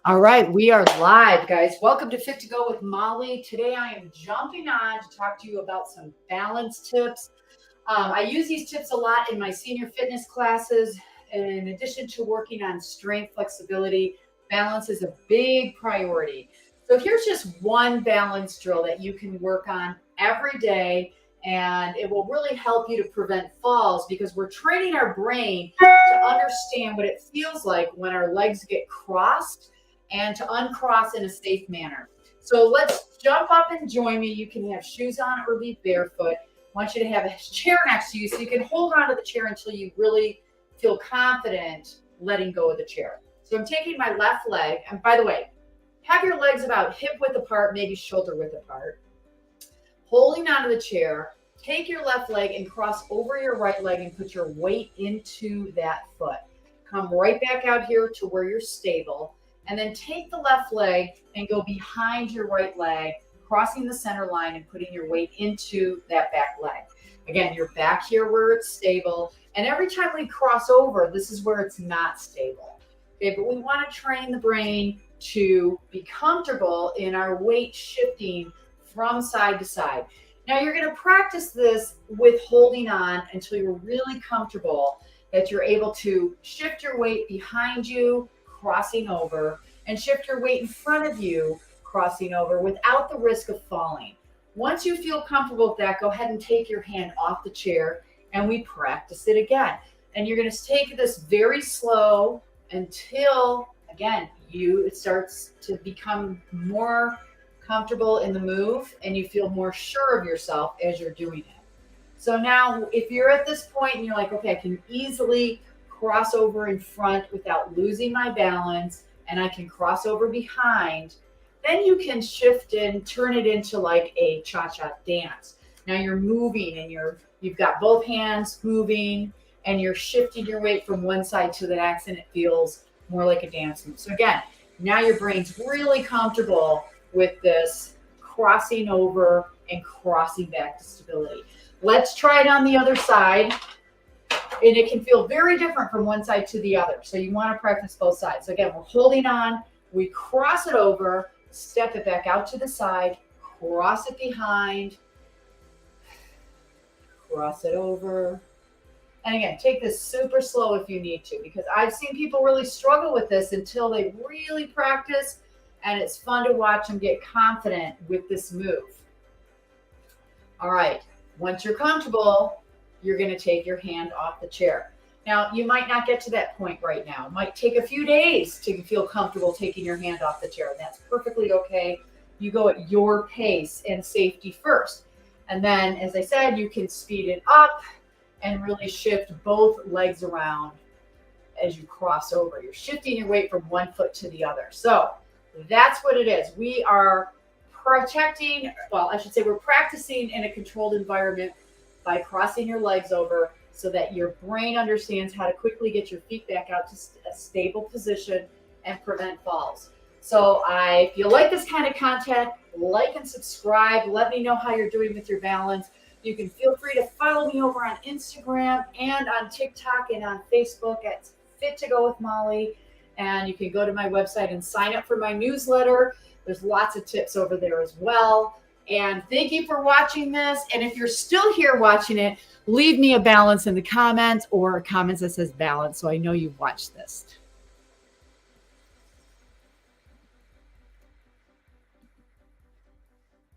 All right, we are live, guys. Welcome to Fit to Go with Molly. Today I am jumping on to talk to you about some balance tips. I use these tips a lot in my senior fitness classes. In addition to working on strength, flexibility, balance is a big priority. So here's just one balance drill that you can work on every day, and it will really help you to prevent falls because we're training our brain to understand what it feels like when our legs get crossed and to uncross in a safe manner. So let's jump up and join me. You can have shoes on or be barefoot. I want you to have a chair next to you so you can hold on to the chair until you really feel confident letting go of the chair. So I'm taking my left leg, and by the way, have your legs about hip width apart, maybe shoulder width apart. Holding onto the chair, take your left leg and cross over your right leg and put your weight into that foot. Come right back out here to where you're stable. And then take the left leg and go behind your right leg, crossing the center line and putting your weight into that back leg. Again, you're back here where it's stable. And every time we cross over, this is where it's not stable. Okay, but we want to train the brain to be comfortable in our weight shifting from side to side. Now you're going to practice this with holding on until you're really comfortable that you're able to shift your weight behind you, crossing over, and shift your weight in front of you, crossing over without the risk of falling. Once you feel comfortable with that, go ahead and take your hand off the chair and we practice it again. And you're going to take this very slow until, again, it starts to become more comfortable in the move and you feel more sure of yourself as you're doing it. So now if you're at this point and you're like, okay, I can easily cross over in front without losing my balance, and I can cross over behind, then you can shift and turn it into like a cha-cha dance. Now you're moving and you've got both hands moving and you're shifting your weight from one side to the next and it feels more like a dance move. So again, now your brain's really comfortable with this crossing over and crossing back to stability. Let's try it on the other side. And it can feel very different from one side to the other. So you want to practice both sides. So again, we're holding on, we cross it over, step it back out to the side, cross it behind, cross it over. And again, take this super slow if you need to, because I've seen people really struggle with this until they really practice, and it's fun to watch them get confident with this move. All right, once you're comfortable, you're going to take your hand off the chair. Now, you might not get to that point right now. It might take a few days to feel comfortable taking your hand off the chair, and that's perfectly okay. You go at your pace and safety first. And then, as I said, you can speed it up and really shift both legs around as you cross over. You're shifting your weight from one foot to the other. So that's what it is. We are we're practicing in a controlled environment by crossing your legs over so that your brain understands how to quickly get your feet back out to a stable position and prevent falls. So if you like this kind of content, like and subscribe. Let me know how you're doing with your balance. You can feel free to follow me over on Instagram and on TikTok and on Facebook at Fit to Go with Molly. And you can go to my website and sign up for my newsletter. There's lots of tips over there as well. And thank you for watching this. And if you're still here watching it, leave me a balance in the comments or comments that says balance so I know you've watched this.